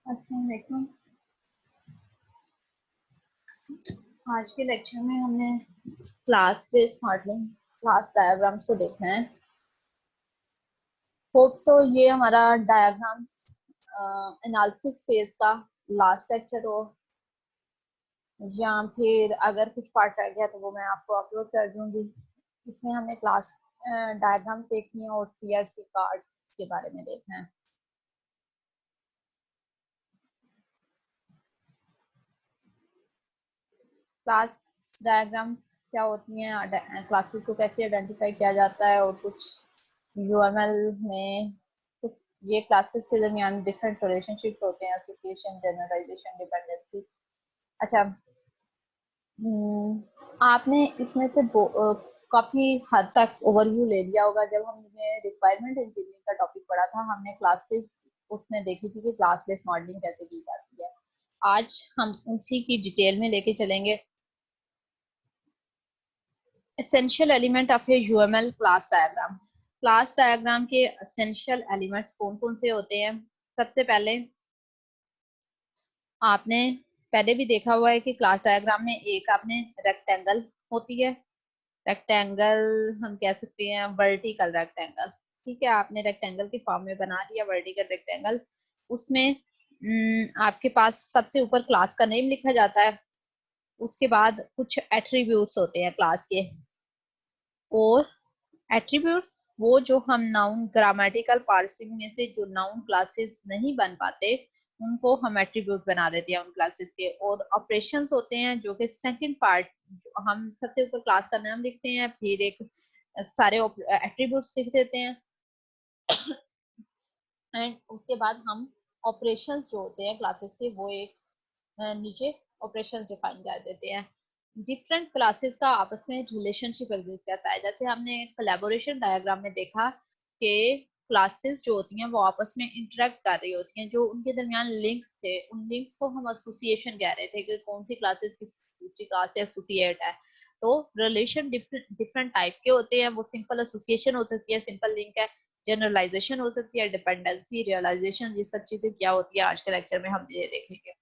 अस्सलाम वालेकुम। आज के लेक्चर में हमने class based modelling, class diagrams को देखना है। होप सो ये हमारा डायग्राम्स एनालिसिस फेज का लास्ट लेक्चर हो, या फिर अगर कुछ पार्ट रह गया तो वो मैं आपको अपलोड कर दूंगी। इसमें हमने क्लास डायग्राम देखनी है और सीआरसी कार्ड्स के बारे में देखना है। क्लास डायग्राम्स क्या होती हैं, क्लासेस को कैसे आइडेंटिफाई किया जाता है, और कुछ यूएमएल में कुछ ये क्लासेस के दरमियान डिफरेंट रिलेशनशिप होते हैं, एसोसिएशन, जनरलाइजेशन, डिपेंडेंसी। अच्छा, आपने इसमें से काफी हद तक ओवरव्यू ले लिया होगा। जब हमने रिक्वायरमेंट इंजीनियरिंग का टॉपिक पढ़ा था, हमने क्लासेस उसमें देखी थी कि क्लास बेस्ड मॉडलिंग कैसे की जाती है। आज हम उसी की डिटेल में लेके चलेंगे। Essential element of A UML class diagram. Class diagram के एसेंशियल एलिमेंट्स कौन कौन से होते हैं? सबसे पहले आपने पहले भी देखा हुआ है कि क्लास डायग्राम में एक आपने रेक्टेंगल होती है। रेक्टेंगल हम कह सकते हैं वर्टिकल रेक्टेंगल। ठीक है, आपने रेक्टेंगल के फॉर्म में बना दिया वर्टिकल रेक्टेंगल। उसमें आपके पास सबसे ऊपर क्लास का नेम लिखा जाता है। उसके बाद कुछ एट्रीब्यूट्स होते हैं क्लास के, और एट्रीब्यूट्स वो जो हम नाउन ग्रामेटिकल पार्सिंग में से जो नाउन क्लासेस नहीं बन पाते उनको हम एट्रीब्यूट बना देते हैं उन क्लासेस के। और ऑपरेशंस होते हैं जो कि सेकंड पार्ट, हम सबसे ऊपर क्लास का नाम लिखते हैं, फिर एक सारे एट्रीब्यूट्स लिख देते हैं, एंड उसके बाद हम ऑपरेशंस जो होते हैं क्लासेस के वो एक नीचे ऑपरेशन डिफाइन कर देते हैं। डिफरेंट क्लासेस का आपस में रिलेशनशिप एग्जिस्ट करता है। जैसे हमने कोलैबोरेशन डायग्राम में देखा कि क्लासेस जो होती हैं वो आपस में इंटरेक्ट कर रही होती हैं, जो उनके दरमियान लिंक्स थे उन लिंक्स को हम एसोसिएशन कह रहे थे कि कौन सी क्लासेस किस दूसरी क्लास से एसोसिएट है। तो रिलेशन डिफरेंट डिफरेंट टाइप के होते हैं। वो सिंपल एसोसिएशन हो सकती है, सिंपल लिंक है, जनरलाइजेशन हो सकती है, डिपेंडेंसी, रियलाइजेशन, ये सब चीजें क्या होती है आज के लेक्चर में हम ये देखेंगे।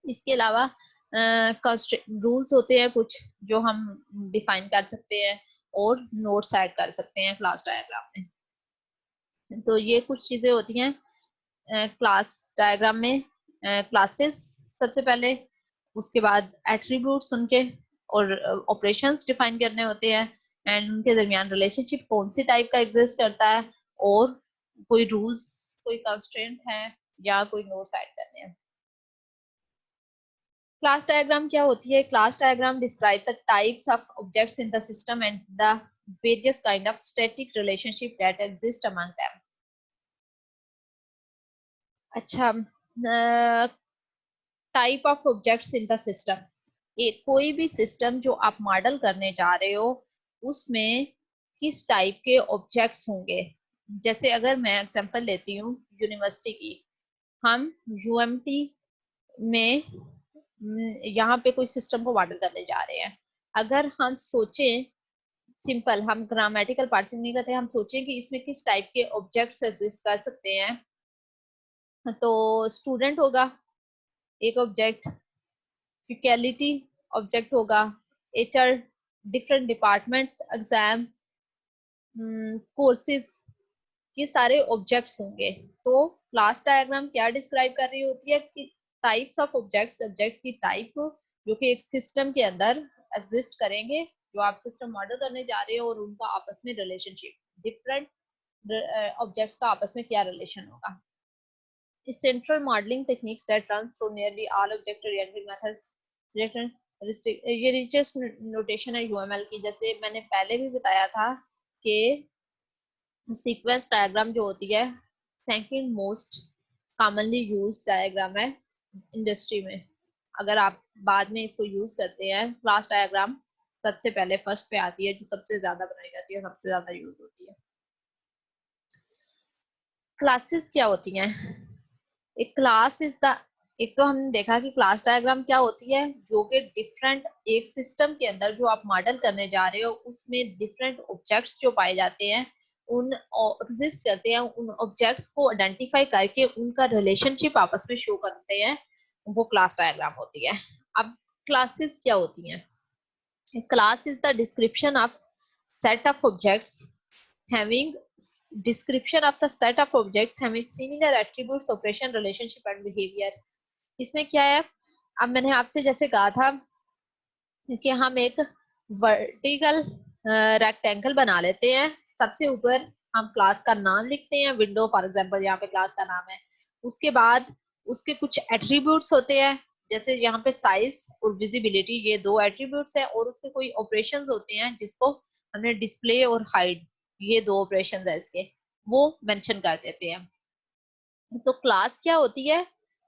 इसके अलावा रूल्स होते हैं कुछ जो हम डिफाइन कर सकते हैं और नोट्स ऐड कर सकते हैं क्लास डायग्राम में। तो ये कुछ चीजें होती हैं क्लास डायग्राम में। क्लासेस सबसे पहले, उसके बाद एट्रीब्यूट्स उनके, और ऑपरेशंस डिफाइन करने होते हैं, एंड उनके दरमियान रिलेशनशिप कौन सी टाइप का एग्जिस्ट करता है, और कोई रूल्स, कोई कंस्ट्रेंट है, या कोई नोट्स ऐड करने हैं। क्लास डायग्राम क्या होती है? Class diagram describe the types of objects in the system and the various kind of static relationship that exist among them. अच्छा, type of objects in the system. एक कोई भी system जो आप मॉडल करने जा रहे हो उसमें किस टाइप के ऑब्जेक्ट्स होंगे। जैसे अगर मैं एग्जांपल लेती हूँ यूनिवर्सिटी की, हम यूएमटी में यहाँ पे कोई सिस्टम को मॉडल करने जा रहे हैं। अगर हम सोचें, सिंपल हम ग्रामेटिकल पार्सिंग नहीं करते, हम सोचें कि इसमें किस टाइप के ऑब्जेक्ट्स एग्जिस्ट कर सकते हैं, तो स्टूडेंट होगा एक ऑब्जेक्ट, फैकल्टी ऑब्जेक्ट होगा, HR, different departments, exam, courses, ये सारे ऑब्जेक्ट्स होंगे। तो क्लास डायग्राम क्या डिस्क्राइब कर रही होती है कि टाइप्स ऑफ ऑब्जेक्ट्स, ऑब्जेक्ट की टाइप जो कि एक सिस्टम के अंदर एग्जिस्ट करेंगे, जो आप सिस्टम मॉडल करने जा रहे हो, और उनका आपस में रिलेशनशिप, डिफरेंट ऑब्जेक्ट्स का आपस में क्या रिलेशन होगा। Central modeling techniques that run through nearly all object-oriented methods. ये रिचेस्ट नोटेशन है यूएमएल की। जैसे मैंने पहले भी बताया था कि सीक्वेंस डायग्राम जो होती है second most commonly use diagram है इंडस्ट्री में। अगर आप बाद में इसको यूज करते हैं, क्लास डायग्राम सबसे पहले फर्स्ट पे आती है, जो सबसे ज्यादा बनाई जाती है, सबसे ज्यादा यूज होती है। क्लासेस क्या होती हैं? एक क्लास इज द, एक तो हमने देखा कि क्लास डायग्राम क्या होती है, जो कि डिफरेंट एक सिस्टम के अंदर जो आप मॉडल करने जा रहे हो उसमें डिफरेंट ऑब्जेक्ट्स जो पाए जाते हैं उन एग्जिस्ट करते हैं, उन ऑब्जेक्ट्स को आइडेंटिफाई करके उनका रिलेशनशिप आपस में शो करते हैं, वो क्लास डायग्राम होती है। अब क्लासेस क्या होती हैं? Class is the description of set of objects having description of the set of objects having similar attributes, operation, relationship and behavior। इसमें क्या है, अब मैंने आपसे जैसे कहा था कि हम एक वर्टिकल रेक्टेंगल बना लेते हैं, सबसे ऊपर हम क्लास का नाम लिखते हैं, विंडो फॉर एग्जांपल यहाँ पे क्लास का नाम है। उसके बाद उसके कुछ एट्रीब्यूट्स होते हैं, जैसे यहाँ पे साइज और विजिबिलिटी, ये दो एट्रीब्यूट्स हैं, और उसके कोई ऑपरेशंस होते हैं जिसको हमने डिस्प्ले और हाइड, ये दो ऑपरेशंस है इसके, वो मेंशन कर देते हैं। तो क्लास क्या होती है?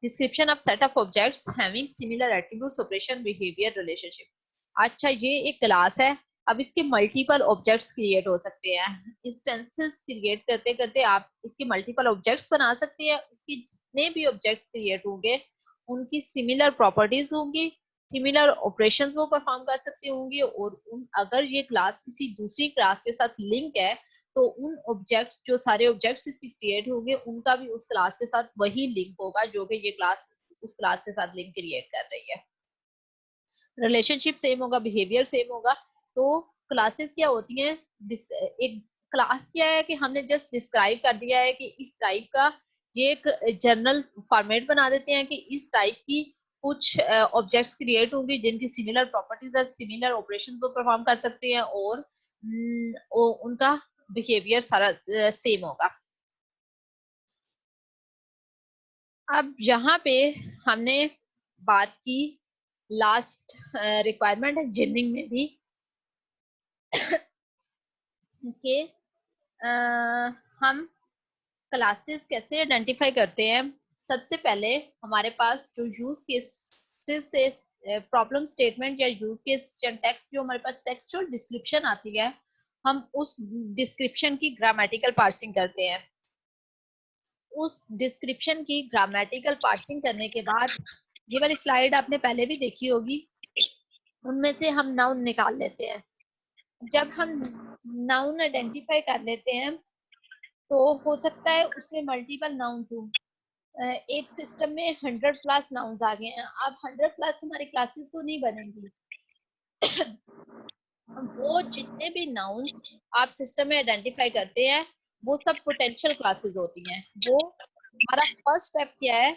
Description of set of objects having similar attributes, operation, behaviour, relationship. अच्छा, ये एक क्लास है। अब इसके मल्टीपल ऑब्जेक्ट्स क्रिएट हो सकते हैं। इंस्टेंसेस क्रिएट करते करते आप इसके मल्टीपल ऑब्जेक्ट्स बना सकते हैं। इसके जितने भी ऑब्जेक्ट्स क्रिएट होंगे उनकी सिमिलर प्रॉपर्टीज होंगी, सिमिलर ऑपरेशंस वो परफॉर्म कर सकते होंगे, और अगर ये क्लास किसी दूसरी क्लास के साथ लिंक है तो उन ऑब्जेक्ट्स, जो सारे ऑब्जेक्ट्स इसकी क्रिएट होंगे, उनका भी उस क्लास के साथ वही लिंक होगा जो कि ये क्लास उस क्लास के साथ लिंक क्रिएट कर रही है। रिलेशनशिप सेम होगा, बिहेवियर सेम होगा। तो क्लासेस क्या होती हैं? एक क्लास क्या है कि हमने जस्ट डिस्क्राइब कर दिया है कि इस टाइप का, ये एक जनरल फॉर्मेट बना देते हैं कि इस टाइप की कुछ ऑब्जेक्ट्स क्रिएट होंगे जिनकी सिमिलर प्रॉपर्टीज है, सिमिलर ऑपरेशंस वो परफॉर्म कर सकते हैं, और उनका बिहेवियर सारा सेम होगा। अब यहाँ पे हमने बात की लास्ट रिक्वायरमेंट है इंजीनियरिंग में भी कि हम क्लासेस कैसे आइडेंटिफाई करते हैं। सबसे पहले हमारे पास जो यूज केसेस से प्रॉब्लम स्टेटमेंट या यूज केस या टेक्स्ट, जो हमारे पास टेक्सचुअल डिस्क्रिप्शन आती है, हम उस डिस्क्रिप्शन की ग्रामेटिकल पार्सिंग करते हैं। उस डिस्क्रिप्शन की ग्रामेटिकल पार्सिंग करने के बाद, ये वाली स्लाइड आपने पहले भी देखी होगी, उनमें से हम नाउन निकाल लेते हैं। जब हम नाउन आइडेंटिफाई कर लेते हैं तो हो सकता है उसमें मल्टीपल नाउन हो। एक सिस्टम में 100+ नाउन्स आ गए हैं। अब 100+ हमारी क्लासेस तो नहीं बनेंगी। वो जितने भी नाउन्स आप सिस्टम में आइडेंटिफाई करते हैं वो सब पोटेंशियल क्लासेस होती हैं। वो हमारा फर्स्ट स्टेप क्या है?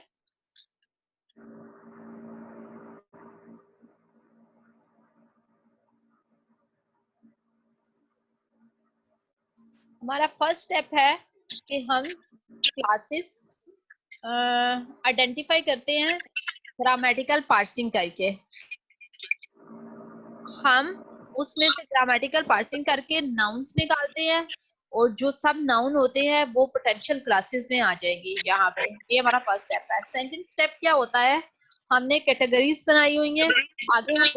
हमारा फर्स्ट स्टेप है कि हम क्लासेस आइडेंटिफाई करते हैं ग्रामेटिकल पार्सिंग करके। हम उसमें से ग्रामेटिकल पार्सिंग करके नाउन्स निकालते हैं, और जो सब नाउन होते हैं वो पोटेंशियल क्लासेस में आ जाएंगी यहाँ पे। ये हमारा फर्स्ट स्टेप है। सेकंड स्टेप क्या होता है? हमने कैटेगरीज बनाई हुई हैं। आगे हम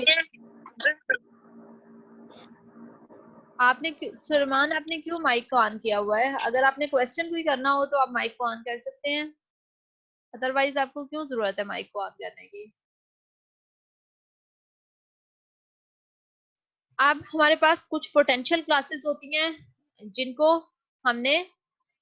आपने सुरमान, आपने क्यों माइक को ऑन किया हुआ है? अगर आपने क्वेश्चन कोई करना हो तो आप माइक को ऑन कर सकते हैं, अदरवाइज आपको क्यों जरूरत है माइक को ऑन करने की? अब हमारे पास कुछ पोटेंशियल क्लासेस होती हैं जिनको हमने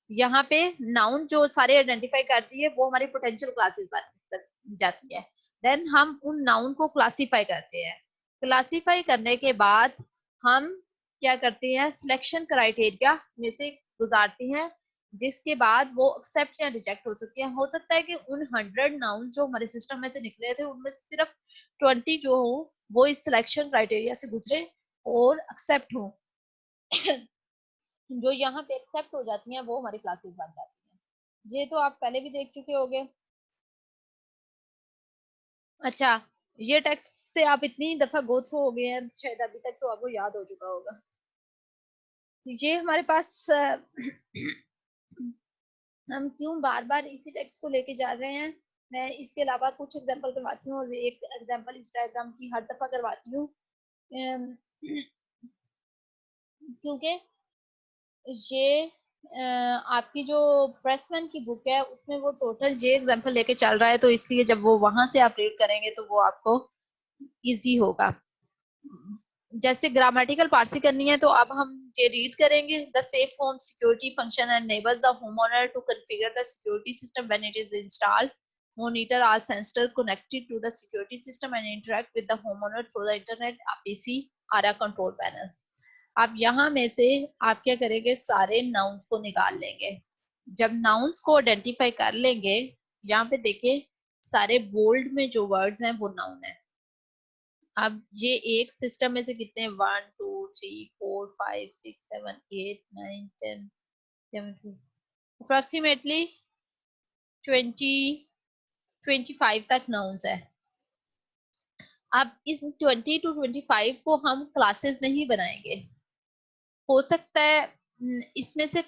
यहाँ पे नाउन जो सारे आइडेंटिफाई करती है वो हमारी पोटेंशियल क्लासेस बन जाती है। देन हम उन नाउन को क्लासिफाई करते हैं। क्लासिफाई करने के बाद हम क्या करते हैं? सिलेक्शन क्राइटेरिया में से गुजारती हैं, जिसके बाद वो एक्सेप्ट या रिजेक्ट हो सकती है। हो सकता है कि उन 100 नाउन जो हमारे सिस्टम में से निकले थे उनमें सिर्फ 20 जो हो वो इस सिलेक्शन क्राइटेरिया से गुजरे और एक्सेप्ट हो। जो यहाँ पे एक्सेप्ट हो जाती हैं वो हमारी क्लासेस बन जाती हैं। ये तो आप पहले भी देख चुके होंगे। अच्छा, ये टेक्स्ट से आप इतनी दफा गो थ्रू हो गए हैं शायद अभी तक, तो आपको याद हो चुका होगा। ये हमारे पास हम क्यों बार बार इसी टेक्स्ट को लेके जा रहे हैं? मैं इसके अलावा कुछ एग्जांपल करवाती हूँ और एक एग्जांपल इस डायग्राम की हर दफा करवाती हूँ, क्योंकि ये आपकी जो प्रेस वन की बुक है उसमें वो टोटल ये एग्जांपल लेके चल रहा है, तो इसलिए जब वो वहां से आप रीड करेंगे तो वो आपको इजी होगा। जैसे ग्रामेटिकल पार्सी करनी है तो अब हम ये रीड करेंगे, the safe home security function enables the homeowner to configure the security system when it is installed, monitor all sensors connected to the security system and interact with the homeowner through the internet, a PC or a control panel. अब यहाँ में से आप क्या करेंगे, सारे nouns को निकाल लेंगे। जब नाउन्स को आइडेंटिफाई कर लेंगे, यहाँ पे देखें सारे बोल्ड में जो वर्ड्स हैं वो नाउन है। अब ये एक सिस्टम में से कितने, 1 2 3 4 5 6 7 8 9 10 11 अप्रोक्सीमेटली 25 तक नाउन्स है। अब इस 20 to 25 को हम क्लासेस नहीं बनाएंगे। हो सकता है इसमें से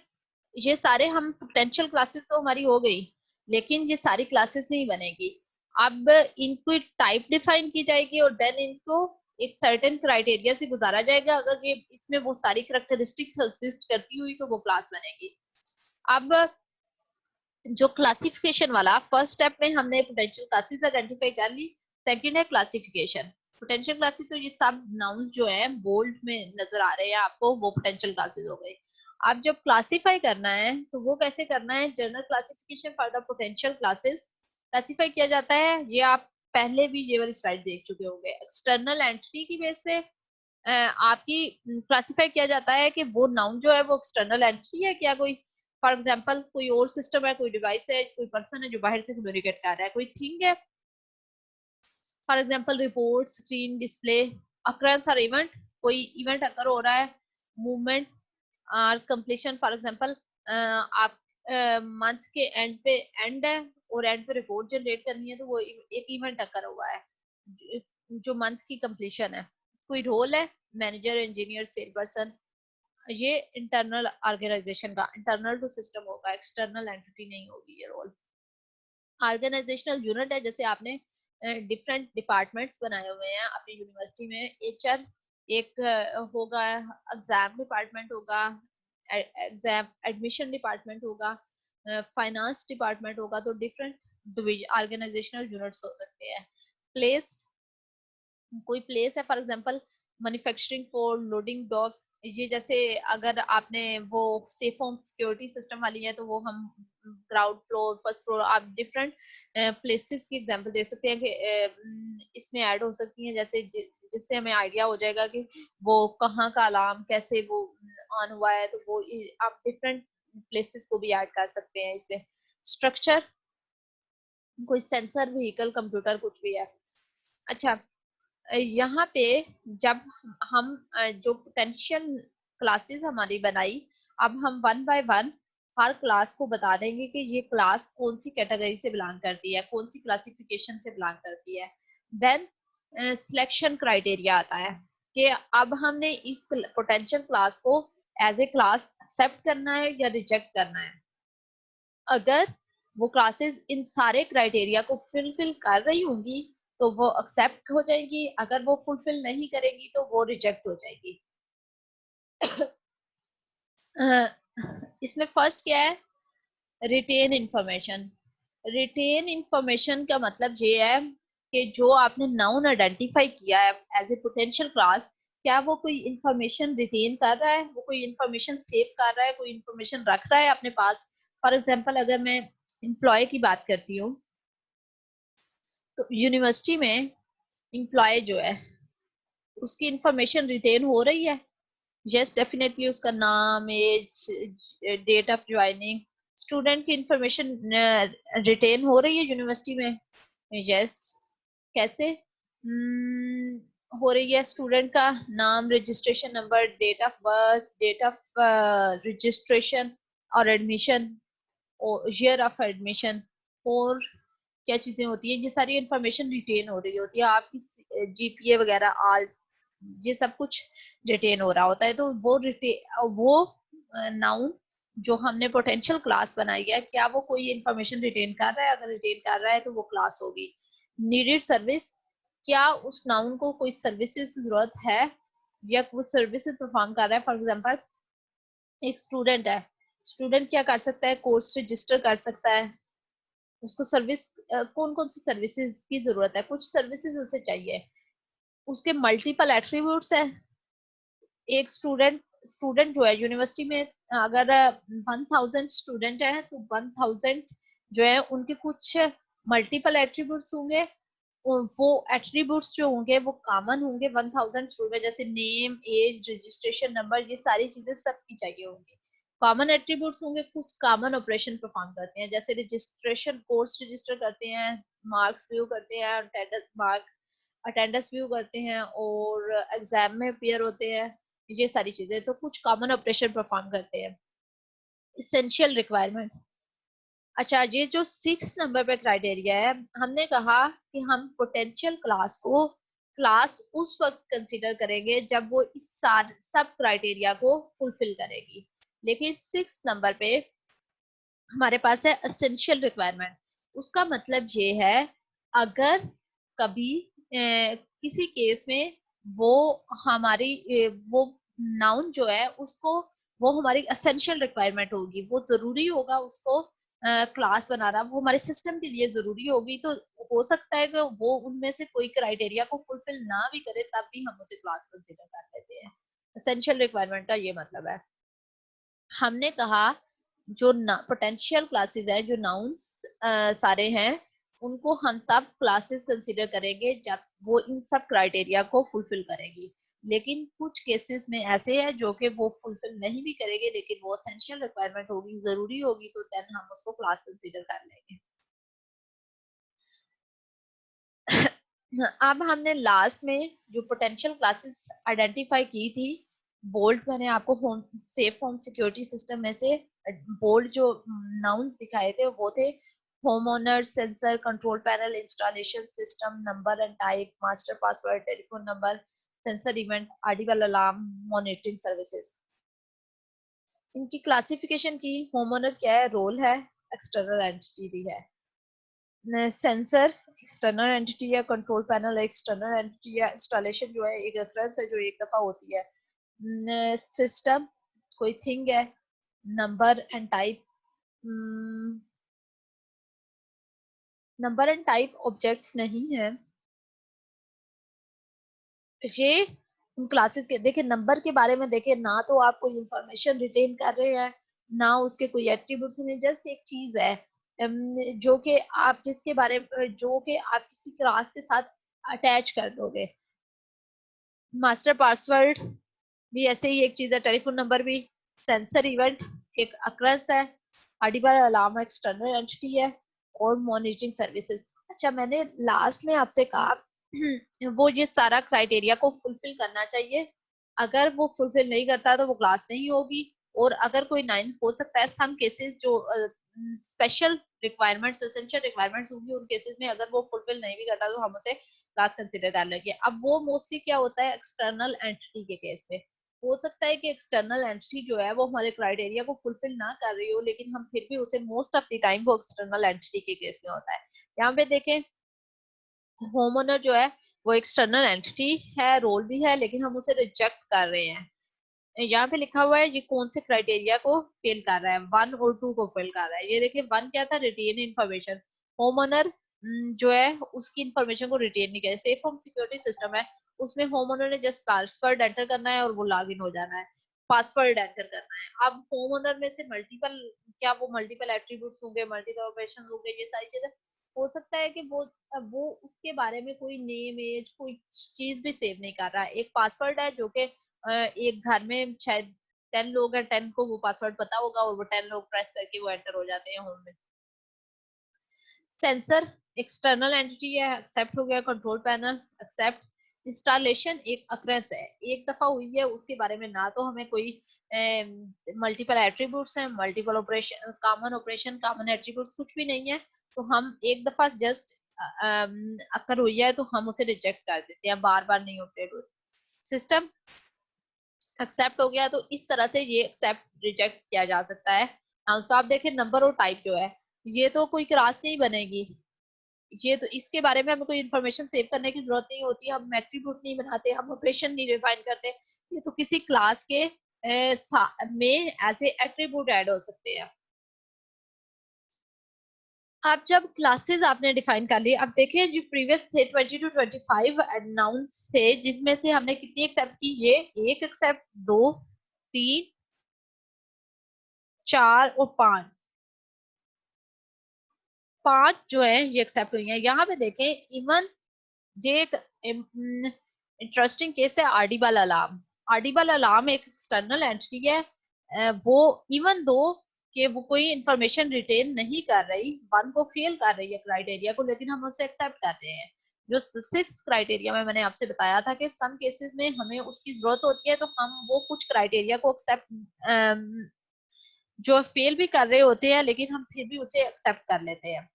ये सारे हम पोटेंशियल क्लासेस तो हमारी हो गई, लेकिन ये सारी क्लासेस नहीं बनेगी। अब इनको टाइप डिफाइन की जाएगी और देन इनको एक सर्टेन क्राइटेरिया से गुजारा जाएगा। अगर ये इसमें वो सारी कैरेक्टरिस्टिक्स एग्जिस्ट करती हुई तो वो क्लास बनेगी। अब जो क्लासिफिकेशन वाला फर्स्ट स्टेप में हमने पोटेंशियल क्लासेस आइडेंटिफाई कर ली, सेकंड है क्लासिफिकेशन। पोटेंशियल क्लासेस तो ये सब नाउन्स जो है बोल्ड में नजर आ रहे हैं आपको, वो पोटेंशियल क्लासेस हो गए। अब जब क्लासिफाई करना है तो वो कैसे करना है, general classification for the potential classes classify किया जाता है। ये आप पहले भी ये वाली स्लाइड देख चुके होंगे। एक्सटर्नल एंटिटी की बेस पे आपकी क्लासिफाई किया जाता है कि वो नाउन जो है वो एक्सटर्नल एंटिटी है क्या, कोई फॉर एग्जांपल कोई और सिस्टम है, कोई डिवाइस है, कोई पर्सन है जो बाहर से कम्युनिकेट कर रहा है, कोई थिंग है, for example report, screen, display, occurrence और इवेंट, कोई इवेंट अकर हो रहा है, मूवमेंट और कंप्लीशन। फॉर एग्जांपल आप मंथ के एंड पे एंड है और एंड पे रिपोर्ट जनरेट करनी है तो वो एक इवेंट अकर हुआ है जो मंथ की कंप्लीशन है। कोई रोल है, मैनेजर, इंजीनियर, सेल पर्सन, ये इंटरनल ऑर्गेनाइजेशन का इंटरनल टू सिस्टम होगा, एक्सटर्नल एंटिटी नहीं होगी ये रोल। ऑर्गेनाइजेशनल यूनिट है, जैसे आपने डिफरेंट डिपार्टमेंट्स बनाए हुए हैं अपनी यूनिवर्सिटी में। एचआर एक होगा, एग्जाम डिपार्टमेंट होगा, एग्जाम एडमिशन डिपार्टमेंट होगा, फाइनेंस डिपार्टमेंट होगा। तो डिफरेंट डिवीजन ऑर्गेनाइजेशनल यूनिट्स हो सकते हैं। प्लेस, कोई प्लेस है, for example manufacturing for loading dock. ये जैसे अगर आपने वो सेफ होम सिक्योरिटी सिस्टम वाली है तो वो हम ग्राउंड फ्लोर, फर्स्ट फ्लोर, आप डिफरेंट प्लेसेस की एग्जांपल दे सकते हैं कि इसमें ऐड हो सकती हैं, जैसे जिससे हमें आइडिया हो जाएगा कि वो कहाँ का अलार्म कैसे वो ऑन हुआ है। तो वो आप डिफरेंट प्लेसेस को भी ऐड कर सकते हैं इसमें। स्ट्रक्चर, कोई सेंसर, व्हीकल, कंप्यूटर, कुछ भी है। अच्छा, यहाँ पे जब हम जो पोटेंशियल क्लासेस हमारी बनाई, अब हम one by one her class को बता देंगे कि ये क्लास कौन सी कैटेगरी से बिलोंग करती है, कौन सी क्लासिफिकेशन से बिलोंग करती है। देन सिलेक्शन क्राइटेरिया आता है कि अब हमने इस पोटेंशियल क्लास को एज ए क्लास एक्सेप्ट करना है या रिजेक्ट करना है। अगर वो क्लासेस इन सारे क्राइटेरिया को फुलफिल कर रही होंगी तो वो एक्सेप्ट हो जाएगी, अगर वो फुलफिल नहीं करेगी तो वो रिजेक्ट हो जाएगी। इसमें फर्स्ट क्या है, रिटेन इंफॉर्मेशन। रिटेन इंफॉर्मेशन का मतलब ये है कि जो आपने नाउन आइडेंटिफाई किया है एज ए पोटेंशियल क्लास, क्या वो कोई इंफॉर्मेशन रिटेन कर रहा है, वो कोई इंफॉर्मेशन सेव कर रहा है, कोई इंफॉर्मेशन रख रहा है अपने पास। फॉर एग्जाम्पल अगर मैं एम्प्लॉय की बात करती हूँ तो यूनिवर्सिटी में एम्प्लॉय जो है उसकी इंफॉर्मेशन रिटेन हो रही है। यस डेफिनेटली, उसका नाम, age, date of joining, student की इंफॉर्मेशन रिटेन हो रही है यूनिवर्सिटी में। यस, कैसे हो रही है, स्टूडेंट का नाम, registration number, date of birth, date of registration और एडमिशन, ईयर ऑफ एडमिशन, और क्या चीजें होती है, ये सारी इंफॉर्मेशन रिटेन हो रही होती है। आपकी जीपीए वगैरह आल, ये सब कुछ रिटेन हो रहा होता है। तो वो नाउन जो हमने पोटेंशियल क्लास बनाई है, क्या वो कोई इंफॉर्मेशन रिटेन कर रहा है, अगर रिटेन कर रहा है तो वो क्लास होगी। नीडेड सर्विस, क्या उस नाउन को कोई सर्विसेज की जरूरत है या कुछ सर्विसेज परफॉर्म कर रहा है। फॉर एग्जांपल एक स्टूडेंट है, स्टूडेंट क्या कर सकता है, कोर्स रजिस्टर कर सकता है। उसको सर्विस कौन कौन सी सर्विसेज की जरूरत है, कुछ सर्विसेज उसे चाहिए, उसके मल्टीपल एट्रीब्यूट्स है, एक स्टूडेंट जो है यूनिवर्सिटी में, अगर 1000 स्टूडेंट है तो 1000 जो है उनके कुछ मल्टीपल एट्रीब्यूट्स होंगे। वो एट्रीब्यूट्स जो होंगे वो कॉमन होंगे 1000 स्टूडेंट, जैसे नेम, एज, रजिस्ट्रेशन नंबर, ये सारी चीजें सबकी चाहिए होंगी। कॉमन एट्रीब्यूट्स होंगे, कुछ कॉमन ऑपरेशन परफॉर्म करते हैं, जैसे रजिस्ट्रेशन, कोर्स रजिस्टर करते हैं, मार्क्स व्यू करते हैं, अटेंडेंस व्यू करते हैं, और एग्जाम में अपियर होते हैं, ये सारी चीजें तो कुछ कॉमन ऑपरेशन परफॉर्म करते हैं। Essential requirement. अच्छा, ये जो 6 नंबर पे क्राइटेरिया है, हमने कहा कि हम पोटेंशियल क्लास को क्लास उस वक्त कंसीडर करेंगे जब वो इस सब क्राइटेरिया को फुलफिल करेगी। लेकिन 6 नंबर पे हमारे पास है एसेंशियल रिक्वायरमेंट। उसका मतलब ये है, अगर कभी किसी केस में वो हमारी वो नाउन जो है उसको, वो हमारी एसेंशियल रिक्वायरमेंट होगी, वो जरूरी होगा उसको क्लास बनाना, वो हमारे सिस्टम के लिए जरूरी होगी, तो हो सकता है कि वो उनमें से कोई क्राइटेरिया को फुलफिल ना भी करे तब भी हम उसे क्लास कंसिडर कर लेते हैं। एसेंशियल रिक्वायरमेंट का ये मतलब है। हमने कहा जो पोटेंशियल क्लासेस है, जो नाउन्स सारे हैं, उनको हम तब क्लासेस कंसिडर करेंगे जब वो इन सब क्राइटेरिया को फुलफिल करेगी। लेकिन कुछ केसेस में ऐसे हैं जो कि वो फुलफिल नहीं भी करेंगे, लेकिन वो एसेंशियल रिक्वायरमेंट होगी, जरूरी होगी, तो देन हम उसको क्लास कंसिडर कर लेंगे। अब हमने लास्ट में जो पोटेंशियल क्लासेस आइडेंटिफाई की थी, बोल्ड मैंने आपको home safe home security system में से बोल्ड जो नाउन दिखाए थे वो थे home owner, sensor, control panel, installation system, number and type, master password, telephone number, sensor event, Audible alarm, monitoring services. इनकी क्लासिफिकेशन की, होम ओनर क्या है, रोल है, एक्सटर्नल एंटिटी भी है। सेंसर एक्सटर्नल एंटिटी है, कंट्रोल पैनल एक्सटर्नल एंटिटी है, installation जो है एक रेफरेंस है जो एक दफा होती है, सिस्टम कोई थिंग है, number and type, number and type objects नहीं है। ये क्लासेस के देखिए, नंबर के बारे में देखिए, ना तो आप कोई इंफॉर्मेशन रिटेन कर रहे हैं, ना उसके कोई एट्रीब्यूट्स हैं, जस्ट एक चीज है जो कि आप जिसके बारे में, जो कि आप किसी क्लास के साथ अटैच कर दोगे। मास्टर पासवर्ड भी ऐसे ही एक चीज है, टेलीफोन नंबर भी। सेंसर इवेंट एक अक्रस है, ऑडिबल अलार्म एक्सटर्नल एंटिटी है, और मॉनिटरिंग सर्विसेज। अच्छा, मैंने लास्ट में आपसे कहा वो ये सारा क्राइटेरिया को फुलफिल करना चाहिए। अगर वो फुलफिल नहीं करता तो वो क्लास नहीं होगी। और अगर कोई नाइन हो सकता है, सम केसेस जो स्पेशल रिक्वायरमेंट्स, एसेंशियल रिक्वायरमेंट्स होंगी, उन केसेस में अगर वो फुलफिल नहीं भी करता तो हम उसे क्लास कंसिडर कर लेंगे। अब वो मोस्टली क्या होता है, एक्सटर्नल एंटिटी के केस में हो सकता है कि एक्सटर्नल एंटिटी जो है वो हमारे क्राइटेरिया को फुलफिल ना कर रही हो, लेकिन हम फिर भी उसे मोस्ट ऑफ द टाइम वो एक्सटर्नल एंटिटी के केस में होता है। यहाँ पे देखें, होम ओनर जो है वो एक्सटर्नल एंटिटी है, रोल भी है, लेकिन हम उसे रिजेक्ट कर रहे हैं। यहाँ पे लिखा हुआ है ये कौन से क्राइटेरिया को फेल कर रहा है, 1 और 2 को फेल कर रहा है। ये देखिए, 1 क्या था, रिटेन इंफॉर्मेशन। होम ओनर जो है उसकी इंफॉर्मेशन को रिटेन नहीं करे। सेफ होम सिक्योरिटी सिस्टम है, उसमें होम ओनर ने जस्ट पासवर्ड एंटर करना है और वो लॉग इन हो जाना है, पासवर्ड एंटर करना है। अब होम ओनर में से मल्टीपल, क्या वो मल्टीपल एट्रीब्यूट्स होंगे, मल्टीपल ऑपरेशन होंगे, ये सारी चीजें हो सकता है कि वो उसके बारे में कोई नेम, एज, कोई चीज भी सेव नहीं कर रहा है। एक पासवर्ड है जो कि एक घर में शायद 10 लोग हैं, 10 को वो पासवर्ड पता होगा, और वो 10 लोग प्रेस करके वो एंटर हो जाते हैं होम में। सेंसर एक्सटर्नल एंटिटी है, एक्सेप्ट हो गया। Control panel accept. इंस्टॉलेशन एक अक्रेंस है, एक दफा हुई है, उसके बारे में ना तो हमें कोई मल्टीपल एट्रीब्यूट्स हैं, मल्टीपल ऑपरेशन, कॉमन एट्रीब्यूट्स कुछ भी नहीं है, तो हम एक दफा जस्ट अकर हुई है तो हम उसे रिजेक्ट कर देते हैं, बार बार नहीं ऑपरेट होती। सिस्टम एक्सेप्ट हो गया, तो इस तरह से ये एक्सेप्ट रिजेक्ट किया जा सकता है। हाँ, उसका आप देखें, नंबर और टाइप जो है, ये तो कोई क्लास नहीं बनेगी, ये तो इसके बारे में हमें कोई इन्फॉर्मेशन सेव करने की जरूरत नहीं होती, हम एट्रीब्यूट नहीं बनाते, हम ऑपरेशन नहीं डिफाइन करते, ये तो किसी क्लास के में एज ए एट्रीब्यूट ऐड हो सकते हैं। अब जब क्लासेस आपने डिफाइन कर ली, अब देखिए जो प्रीवियस थे 20 to 25 नाउन्स थे, जिनमें से हमने कितनी एक्सेप्ट की, ये एक एक्सेप्ट, दो, तीन, चार और पांच, पांच जो है ये एक्सेप्ट हुई है। यहाँ पे देखें, इवन ये एक इंटरेस्टिंग केस है आर्डिबल अलार्म। आर्डिबल अलार्म एक एक्सटर्नल एंटिटी है, वो इवन दो कि वो कोई इंफॉर्मेशन रिटेन नहीं कर रही, वन को फेल कर रही है क्राइटेरिया को, लेकिन हम उसे एक्सेप्ट करते हैं। जो सिक्स क्राइटेरिया में मैंने आपसे बताया था कि सम केसेस में हमें उसकी जरूरत होती है, तो हम वो कुछ क्राइटेरिया को एक्सेप्ट, जो फेल भी कर रहे होते हैं लेकिन हम फिर भी उसे एक्सेप्ट कर लेते हैं।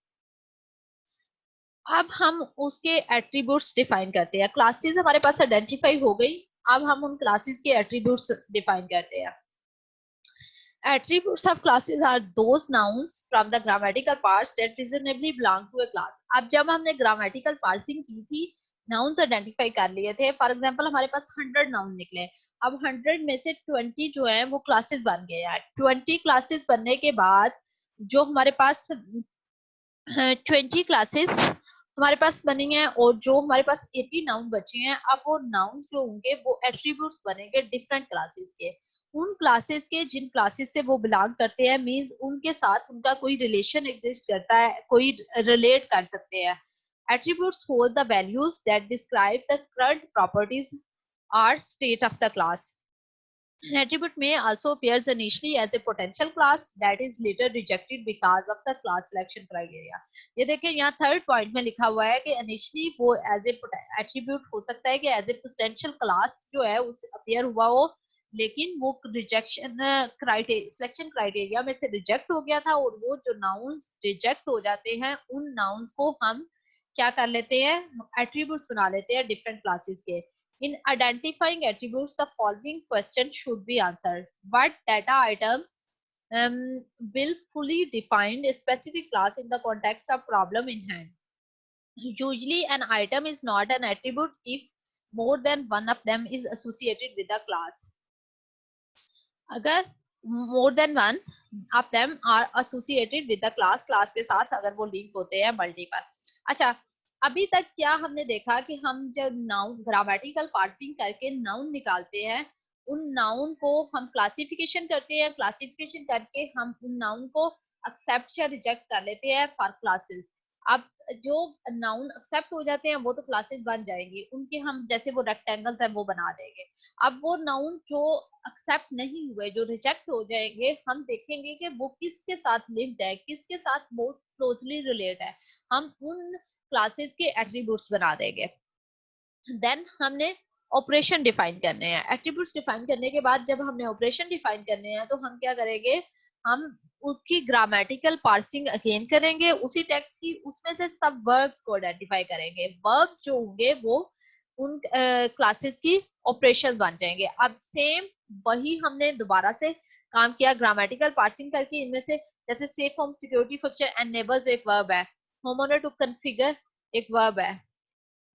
अब हम उसके एट्रीब्यूट्स डिफाइन करते हैं। क्लासेस हमारे पास आइडेंटिफाई हो गई, अब हम उन क्लासेस के एट्रीब्यूट्स डिफाइन करते हैं। Attributes of classes are those nouns from the grammatical parts that reasonably belong to a class. अब जब हमने grammatical parsing की थी, nouns identify कर लिए थे, फॉर एग्जाम्पल हमारे पास 100 नाउन निकले, अब 100 में से 20 जो है वो क्लासेस बन गए हैं। 20 क्लासेस बनने के बाद जो हमारे पास 20 क्लासेस हमारे पास बनी है, और जो हमारे पास 80 नाउन बचे हैं, अब वो नाउन जो होंगे वो एट्रीब्यूट्स बनेंगे डिफरेंट क्लासेस के। उन क्लासेस के जिन क्लासेस से वो बिलोंग करते हैं, मींस उनके साथ उनका कोई रिलेशन एग्जिस्ट करता है, कोई रिलेट कर सकते हैं। Attributes hold the values that describe the current properties or state of the class. An attribute may also appears initially as a potential class that is later rejected because of the class selection criteria. ये देखिए यहाँ third point में लिखा हुआ है कि initially वो as a attribute हो सकता है कि एज ए पोटेंशियल क्लास जो है उस अपियर हुआ हो, लेकिन वो रिजेक्शन क्राइटेरिया, सिलेक्शन क्राइटेरिया में से रिजेक्ट हो गया था, और वो जो नाउन्स रिजेक्ट हो जाते हैं उन नाउन्स को हम क्या कर लेते हैं, एट्रीब्यूट्स बना लेते हैं डिफरेंट क्लासेस के। In identifying attributes, the following question should be answered. What data items will fully define a specific class in the context of problem in hand? Usually, an item is not an attribute if more than one of them is associated with the class. अगर more than one of them are associated with the class, class के साथ अगर वो link होते हैं multiple. अच्छा, अभी तक क्या हमने देखा कि हम जब नाउन ग्रामेटिकल पार्सिंग करके नाउन निकालते हैं, उन नाउन को हम क्लासिफिकेशन करते हैं, क्लासिफिकेशन करके हम उन नाउन को एक्सेप्ट या रिजेक्ट कर लेते हैं फॉर क्लासेस। अब जो नाउन एक्सेप्ट हो जाते हैं वो तो क्लासेस बन जाएंगी, उनके हम जैसे वो रेक्टेंगल्स है वो बना देंगे। अब वो नाउन जो एक्सेप्ट नहीं हुए, जो रिजेक्ट हो जाएंगे, हम देखेंगे कि वो किसके साथ लिंक्ड है, किसके साथ बहुत क्लोजली रिलेट है, हम उन क्लासेस के एट्रीब्यूट्स बना देंगे। देन हमने ऑपरेशन डिफाइन करने हैं। एट्रीब्यूट्स डिफाइन करने के बाद जब हमने ऑपरेशन डिफाइन करने हैं तो हम क्या करेंगे, हम उसकी ग्रामेटिकल पार्सिंग अगेन करेंगे उसी टेक्स्ट की, उसमें से सब वर्ब्स को आइडेंटिफाई करेंगे। वर्ब्स जो होंगे वो उन क्लासेस की ऑपरेशन बन जाएंगे। अब सेम वही हमने दोबारा से काम किया ग्रामेटिकल पार्सिंग करके, इनमें से जैसे safe home security function enables एक वर्ब है, होमोनर टू कॉन्फ़िगर एक वर्ब है,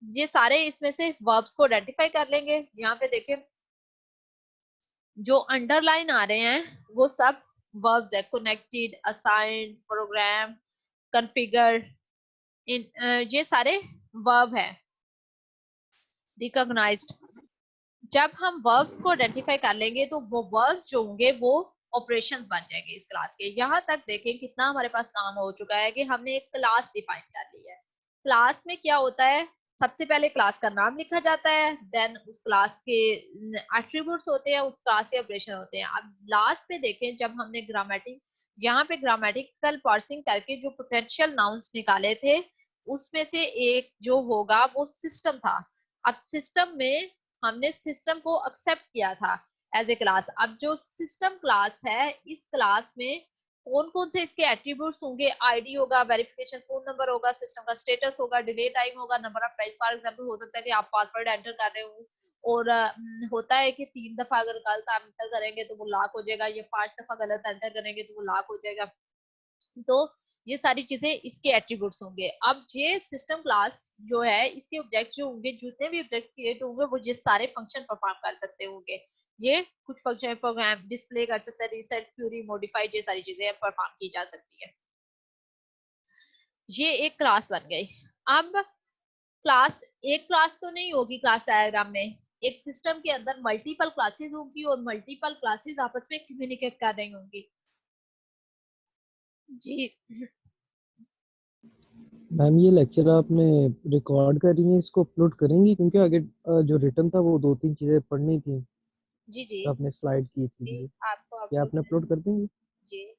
ये सारे इसमें से वर्ब्स को आइडेंटिफाई कर लेंगे। यहाँ पे देखें जो अंडरलाइन आ रहे हैं वो सब वर्ब्स है, कनेक्टेड, असाइंड, प्रोग्राम, कॉन्फ़िगर, इन ये सारे वर्ब है, रिकॉग्नाइज्ड। जब हम वर्ब्स को आइडेंटिफाई कर लेंगे तो वो वर्ब्स जो होंगे वो ऑपरेशंस बन जाएंगे इस क्लास के। यहाँ तक देखें कितना हमारे पास काम हो चुका है कि हमने एक क्लास डिफाइन कर ली है। क्लास में क्या होता है, सबसे पहले क्लास का नाम लिखा जाता है, देन उस क्लास के एट्रीब्यूट्स होते हैं, उस क्लास के ऑपरेशन होते हैं। अब लास्ट में देखें जब हमने यहाँ पे ग्रामेटिकल पार्सिंग करके जो पोटेंशियल नाउन्स निकाले थे, उसमें से एक जो होगा वो सिस्टम था। अब सिस्टम में हमने सिस्टम को एक्सेप्ट किया था एज ए क्लास। अब जो सिस्टम क्लास है, इस क्लास में कौन कौन से इसके एट्रीब्यूट्स होंगे, आईडी होगा, वेरिफिकेशन फोन नंबर होगा, सिस्टम का स्टेटस होगा, डिले टाइम होगा, number of times, for example हो सकता है कि आप पासवर्ड एंटर कर रहे हो और होता है कि 3 दफा अगर गलत आप एंटर करेंगे तो वो लॉक हो जाएगा, ये 5 दफा गलत एंटर करेंगे तो वो लॉक हो जाएगा। तो ये सारी चीजें इसके एट्रीब्यूट्स होंगे। अब ये सिस्टम क्लास जो है, इसके ऑब्जेक्ट जो होंगे, जितने भी ऑब्जेक्ट क्रिएट होंगे वो ये सारे फंक्शन परफॉर्म कर सकते होंगे। ये कुछ फंक्शन प्रोग्राम डिस्प्ले कर सकता है, रीसेट, क्यूरी, मॉडिफाई, ये सारी चीजें परफॉर्म की जा सकती है। ये एक क्लास बन गई। अब क्लास, एक क्लास तो नहीं होगी क्लास डायग्राम में, एक सिस्टम के अंदर मल्टीपल क्लासेस होंगी और मल्टीपल क्लासेस आपस में कम्युनिकेट कर रही होंगी। जी। मैम ये लेक्चर आपने रिकॉर्ड कर रही है, इसको अपलोड करेंगी? क्योंकि आगे जो रिटर्न था वो 2-3 चीजें पढ़नी थी जी जी जो आपने स्लाइड की जी, थी। आपको क्या अपलोड आपने कर, अपलोड कर देंगी? जी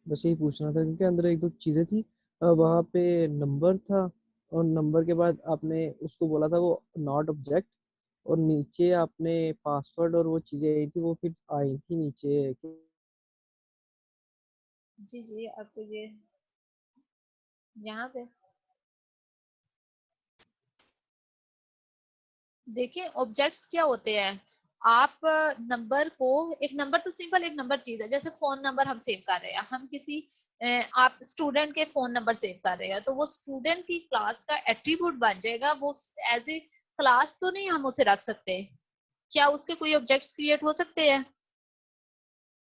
बस यही पूछना था क्योंकि अंदर एक दो चीजें थी। वहाँ पे नंबर था और नंबर के बाद आपने उसको बोला था वो नॉट ऑब्जेक्ट, और नीचे आपने पासवर्ड और वो चीजें आई थी वो फिर आई थी नीचे। जी जी, आपको ये यहाँ पे देखिए ऑब्जेक्ट्स क्या होते हैं। आप नंबर को, एक नंबर तो सिंपल एक नंबर चीज है, जैसे फोन नंबर हम सेव कर रहे हैं, हम किसी आप स्टूडेंट के फोन नंबर सेव कर रहे हैं तो वो स्टूडेंट की क्लास का एट्रीब्यूट बन जाएगा, वो एज ए क्लास तो नहीं हम उसे रख सकते। क्या उसके कोई ऑब्जेक्ट्स क्रिएट हो सकते हैं?